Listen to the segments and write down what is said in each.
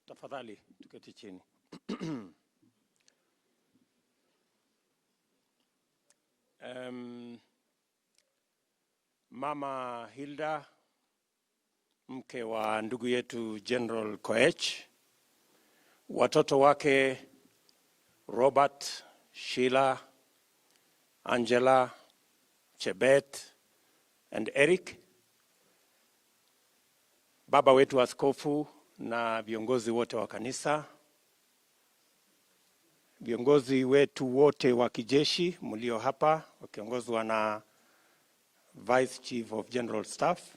Tafadhali tuketi chini. Mama Hilda, mke wa ndugu yetu General Koech, watoto wake Robert, Sheila, Angela, Chebet and Eric, baba wetu askofu na viongozi wote wa kanisa, viongozi wetu wote wa kijeshi mlio hapa wakiongozwa na Vice Chief of General Staff,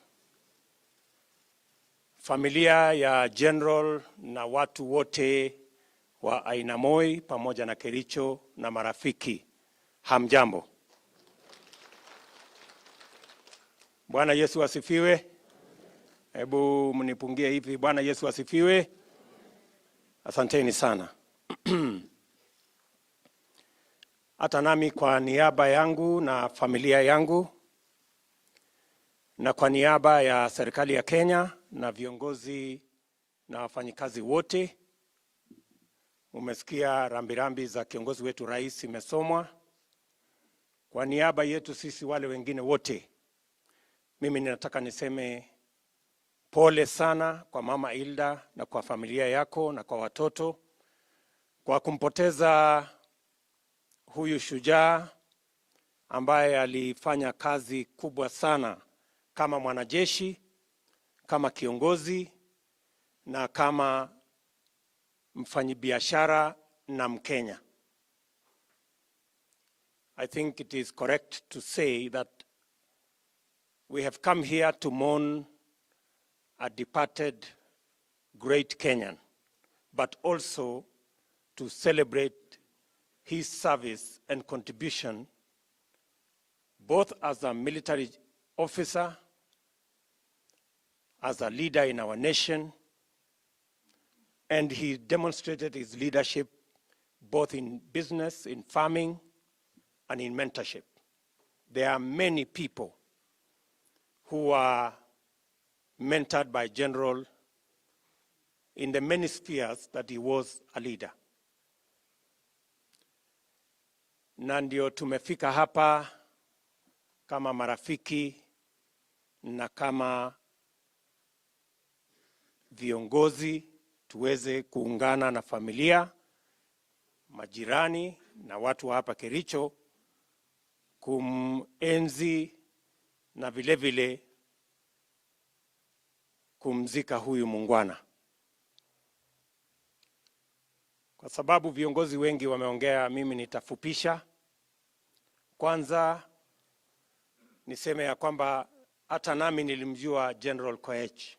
familia ya General na watu wote wa aina Moi pamoja na Kericho na marafiki, hamjambo. Bwana Yesu asifiwe. Hebu mnipungie hivi, Bwana Yesu asifiwe. Asanteni sana. Hata nami kwa niaba yangu na familia yangu na kwa niaba ya serikali ya Kenya na viongozi na wafanyikazi wote, umesikia rambirambi za kiongozi wetu rais imesomwa. Kwa niaba yetu sisi wale wengine wote, mimi ninataka niseme pole sana kwa Mama Hilda na kwa familia yako na kwa watoto kwa kumpoteza huyu shujaa ambaye alifanya kazi kubwa sana kama mwanajeshi, kama kiongozi na kama mfanyibiashara na Mkenya. I think it is correct to say that we have come here to mourn a departed great Kenyan, but also to celebrate his service and contribution both as a military officer, as a leader in our nation, and he demonstrated his leadership both in business, in farming, and in mentorship. There are many people who are mentored by General in the many spheres that he was a leader. Na ndio tumefika hapa kama marafiki na kama viongozi tuweze kuungana na familia, majirani na watu wa hapa Kericho kumenzi na vile vile kumzika huyu muungwana. Kwa sababu viongozi wengi wameongea, mimi nitafupisha. Kwanza niseme ya kwamba hata nami nilimjua General Koech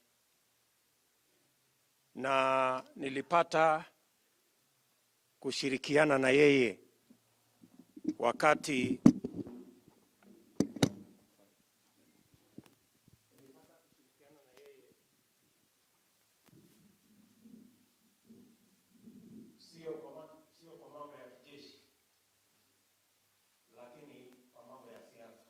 na nilipata kushirikiana na yeye wakati sio kwa mambo ya kijeshi, lakini kwa mambo ya siasa.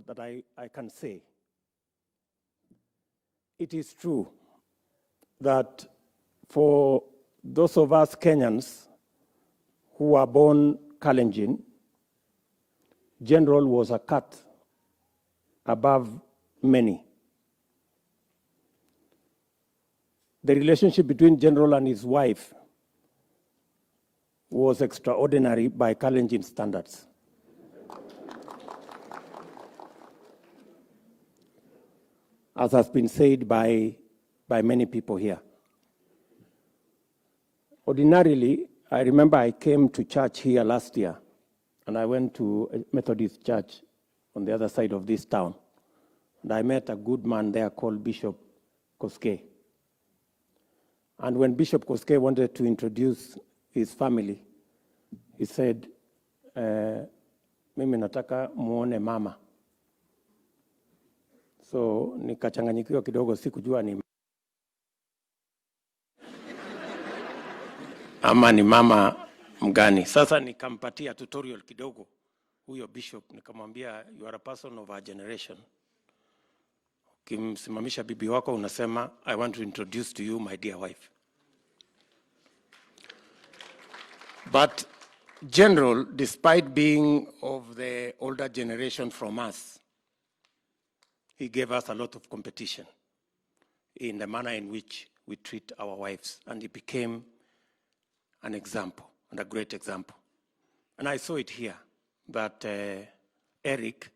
That I can say, it is true that for those of us Kenyans who were born Kalenjin, General was a cut above many. The relationship between General and his wife was extraordinary by Kalenjin standards. As has been said by many people here. Ordinarily, I remember I came to church here last year, and I went to a Methodist church on the other side of this town. And I met a good man there called Bishop Koech. And when Bishop Koech wanted to introduce his family, he said, mimi nataka muone mama. So nikachanganyikiwa kidogo, sikujua ni ama ni mama mgani. Sasa nikampatia tutorial kidogo huyo bishop, nikamwambia you are a person of our generation. Ukimsimamisha bibi wako unasema, I want to introduce to you my dear wife. But General, despite being of the older generation from us, he gave us a lot of competition in the manner in which we treat our wives, and he became an example, and a great example. And I saw it here, that Eric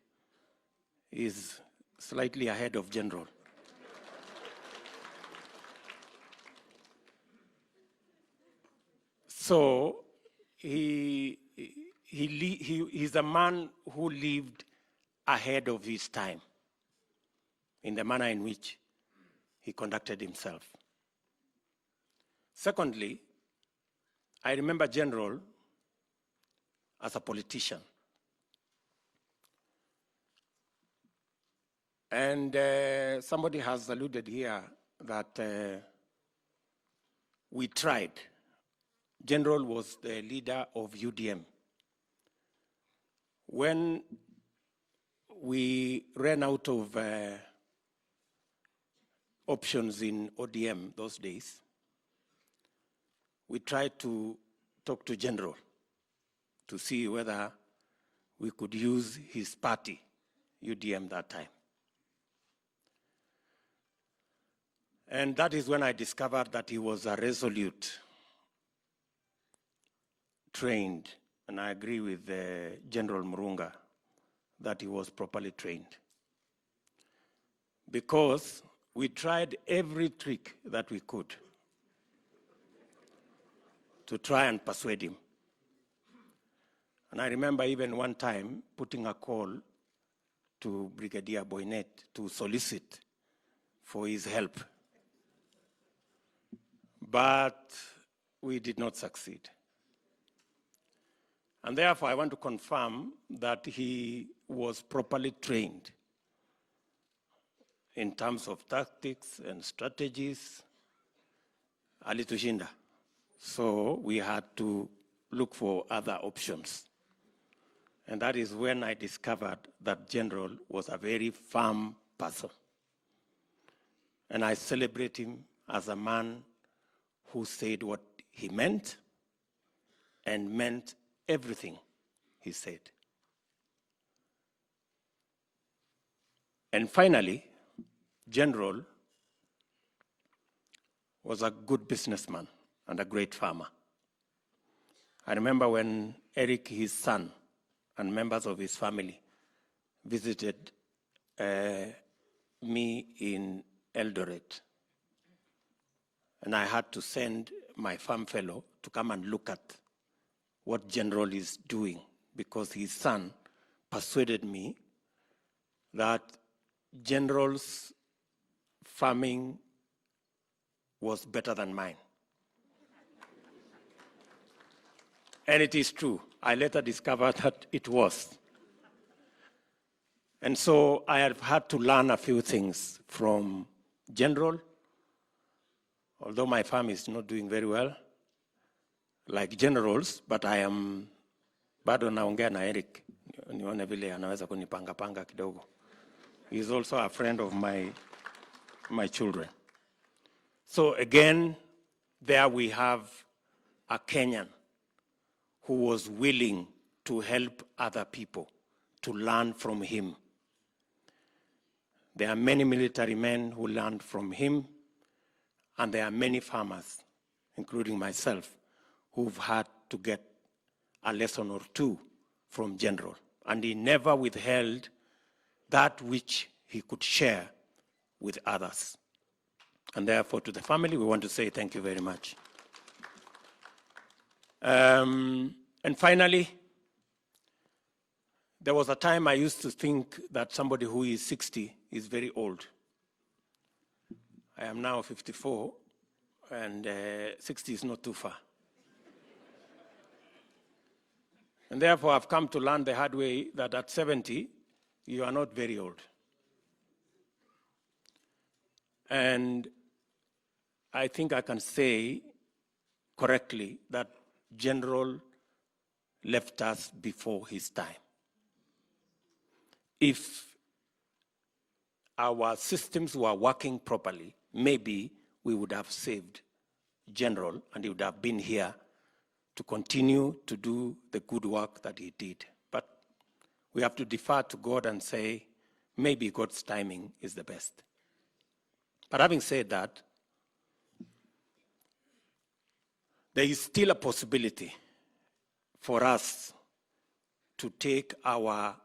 is slightly ahead of General. So he's a man who lived ahead of his time in the manner in which he conducted himself. Secondly, I remember General as a politician. And somebody has alluded here that we tried. General was the leader of UDM. When we ran out of options in ODM those days, we tried to talk to General to see whether we could use his party, UDM, that time. And that is when I discovered that he was a resolute, trained, and I agree with General Murunga that he was properly trained. Because we tried every trick that we could to try and persuade him. And I remember even one time putting a call to Brigadier Boynet to solicit for his help. But we did not succeed. And therefore, I want to confirm that he was properly trained in terms of tactics and strategies. Alitushinda. So we had to look for other options. And that is when I discovered that General was a very firm person. And I celebrate him as a man who said what he meant and meant everything he said. And finally, General was a good businessman and a great farmer. I remember when Eric, his son, and members of his family visited me in Eldoret. And I had to send my farm fellow to come and look at what General is doing, because his son persuaded me that General's farming was better than mine. And it is true. I later discovered that it was. And so I have had to learn a few things from General, although my farm is not doing very well, like General's, but I am bado naongea na Eric, nione vile anaweza kunipanga kidogo. He is also a friend of my children. So again, there we have a Kenyan who was willing to help other people, to learn from him. There are many military men who learned from him, and there are many farmers, including myself, who've had to get a lesson or two from General. And he never withheld that which he could share with others. And therefore, to the family, we want to say thank you very much. And finally, there was a time I used to think that somebody who is 60 is very old. I am now 54, and 60 is not too far. And therefore, I've come to learn the hard way that at 70, you are not very old. And I think I can say correctly that General left us before his time. If our systems were working properly, maybe we would have saved General and he would have been here to continue to do the good work that he did. But we have to defer to God and say, maybe God's timing is the best. But having said that, there is still a possibility for us to take our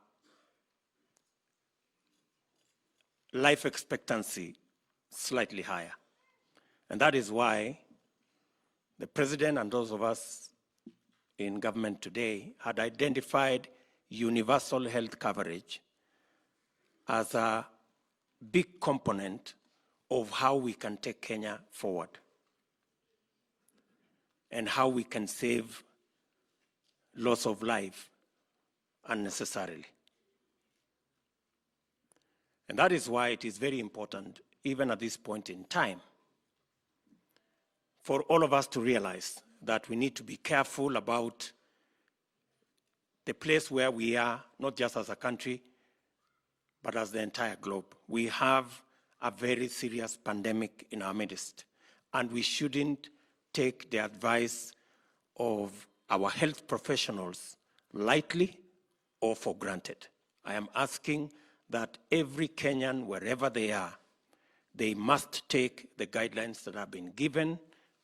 life expectancy slightly higher. And that is why the President and those of us in government today had identified universal health coverage as a big component of how we can take Kenya forward and how we can save loss of life unnecessarily. And that is why it is very important, even at this point in time, for all of us to realize that we need to be careful about the place where we are, not just as a country, but as the entire globe. We have a very serious pandemic in our midst, and we shouldn't take the advice of our health professionals lightly or for granted. I am asking that every Kenyan, wherever they are, they must take the guidelines that have been given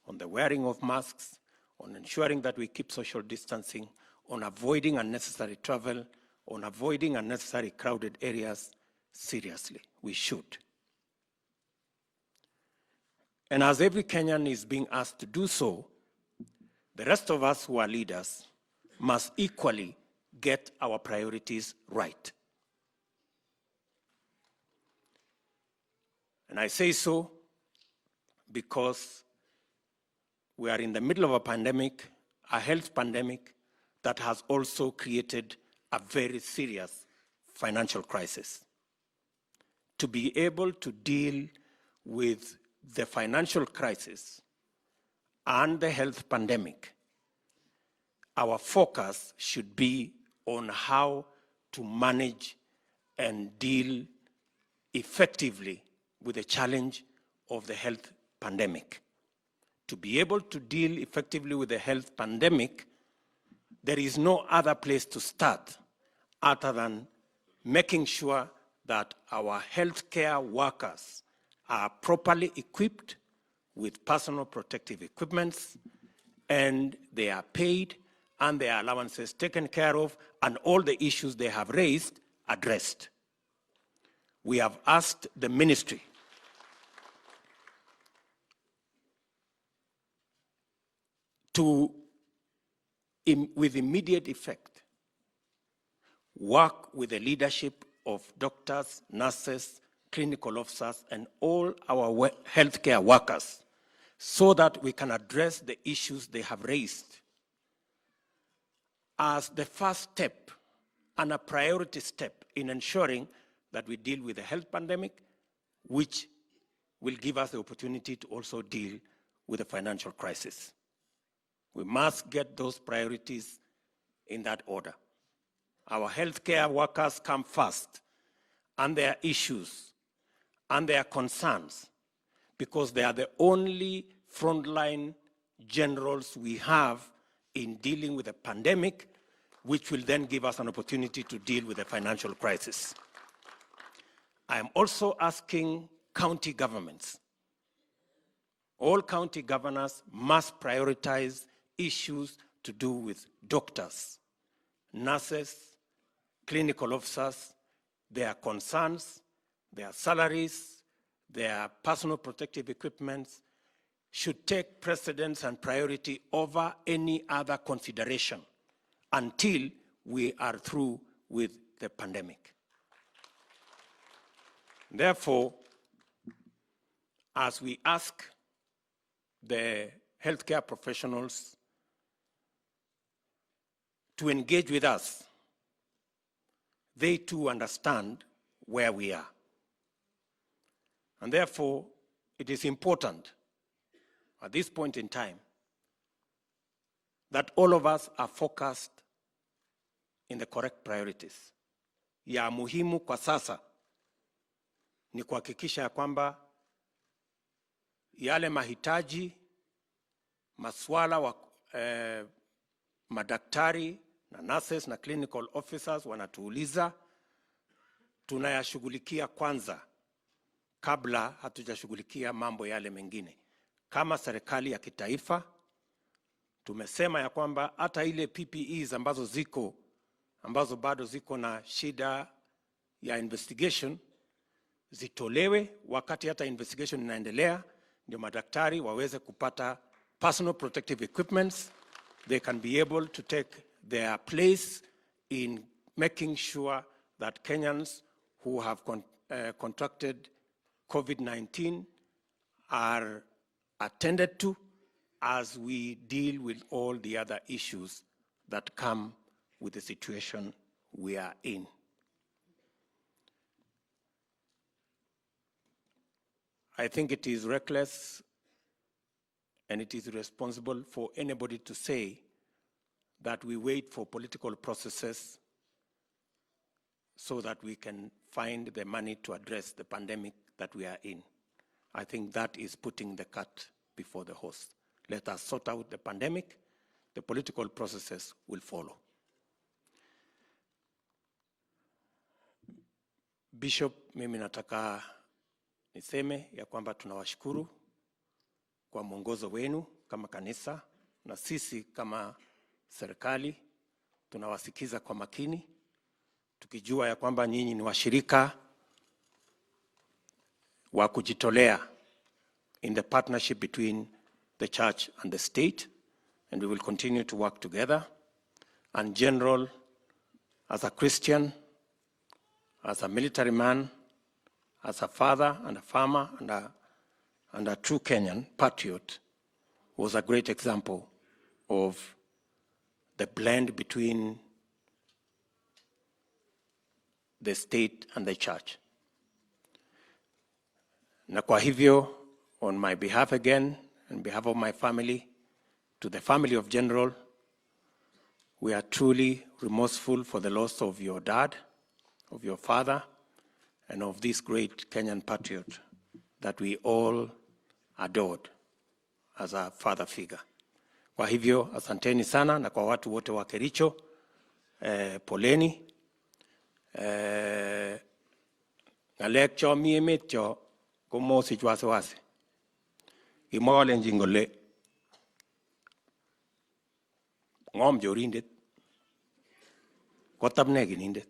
on the wearing of masks, on ensuring that we keep social distancing, on avoiding unnecessary travel, on avoiding unnecessary crowded areas seriously. We should. And as every Kenyan is being asked to do so, the rest of us who are leaders must equally get our priorities right. And I say so because we are in the middle of a pandemic, a health pandemic, that has also created a very serious financial crisis. To be able to deal with the financial crisis and the health pandemic, our focus should be on how to manage and deal effectively with the challenge of the health pandemic. To be able to deal effectively with the health pandemic, there is no other place to start other than making sure that our healthcare workers are properly equipped with personal protective equipments, and they are paid and their allowances taken care of, and all the issues they have raised addressed. We have asked the ministry to, with immediate effect, work with the leadership of doctors, nurses, clinical officers, and all our healthcare workers so that we can address the issues they have raised as the first step and a priority step in ensuring that we deal with the health pandemic, which will give us the opportunity to also deal with the financial crisis. We must get those priorities in that order. Our healthcare workers come first, and their issues and their concerns, because they are the only frontline generals we have in dealing with the pandemic, which will then give us an opportunity to deal with the financial crisis. I am also asking county governments. All county governors must prioritize issues to do with doctors, nurses, clinical officers, their concerns, their salaries, their personal protective equipment should take precedence and priority over any other consideration until we are through with the pandemic. Therefore, as we ask the healthcare professionals to engage with us, they too understand where we are. And therefore, it is important at this point in time that all of us are focused in the correct priorities. Ya muhimu kwa sasa ni kuhakikisha kwamba yale mahitaji, maswala madaktari na nurses na clinical officers wanatuuliza, tunayashughulikia kwanza kabla hatujashughulikia mambo yale mengine. Kama serikali ya kitaifa tumesema ya kwamba hata ile PPEs ambazo bado ziko na shida ya investigation zitolewe wakati hata investigation inaendelea, ndio madaktari waweze kupata personal protective equipments. They can be able to take their place in making sure that Kenyans who have contracted COVID-19 are attended to as we deal with all the other issues that come with the situation we are in. I think it is reckless and it is irresponsible for anybody to say that we wait for political processes so that we can find the money to address the pandemic that we are in. I think that is putting the cart before the horse. Let us sort out the pandemic. The political processes will follow. Bishop, mimi nataka niseme ya kwamba tunawashukuru kwa mwongozo wenu kama kanisa, na sisi kama serikali tunawasikiza kwa makini, tukijua ya kwamba nyinyi ni washirika wa kujitolea in the partnership between the church and the state, and we will continue to work together. And General, as a Christian, as a military man, as a father and a farmer and a true Kenyan patriot, was a great example of the blend between the state and the church. Na kwa hivyo, on my behalf again, on behalf of my family, to the family of General, we are truly remorseful for the loss of your dad, of your father, and of this great Kenyan patriot that we all adored as a father figure. Kwa hivyo, asanteni sana, na kwa watu wote wa Kericho, poleni. Ngalek cho mi emet cho komosi wasiwasi. Imole njingole ngom jorindet kotabne ginindet.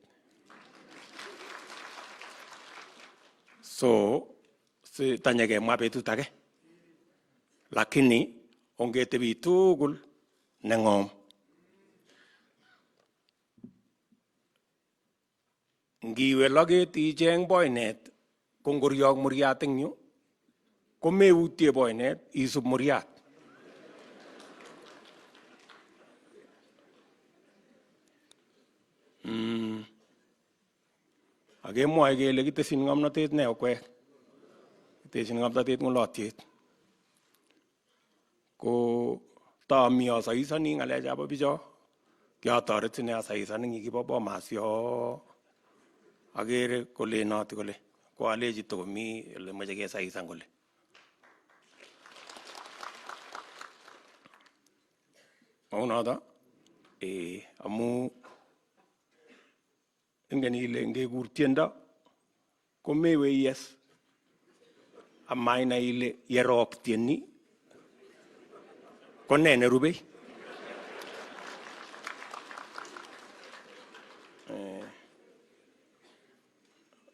So si tanyage mwa betut age, lakini ongetebi tugul nengom. Ngiwe loget icheng boynet kongoriok muriat eng yu, komeutie boynet isub muriat. Akemwoe kele kitesin ngomnotet neo Koech. Kitesin ngomnotet ng'ulotyet. Ko tami asaisani ng'alechab bicho, kiatoret sine asaisan eng kibo Bomas yo. Agere kole noti kole koalechi tokomi ole moche kesaisan kole. Maunoto amu ingen ile ngekur tiendo komewe yes amaina ile yerop tieni kone nerubei.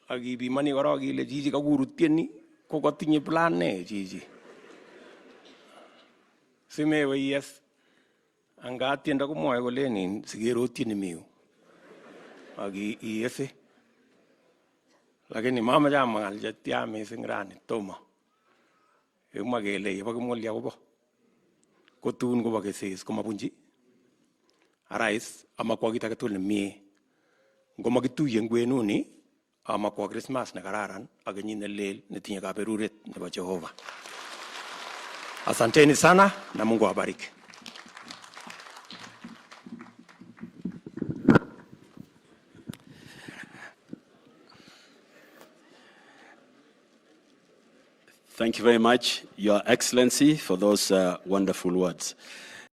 Akibimani korok ile chichi kakuru tieni ko katinye plan ne chichi. Simewe yes anga tiendo komwoe kolenin sikero tieni miu. Aki iyese. Lakini mama jama ngal jetya mising rani tomo. Emwa kele yebo kimolya kobo. Kotun kobo kesis komabunji. Arais amakwa kit age tugul nemie. Ngomakituye ngwenuni amakwa Christmas ne kararan ak kenyit ne lel netinye kaberuret nebo Jehova. Asanteni sana na Mungu awabariki. Thank you very much, Your Excellency, for those wonderful words.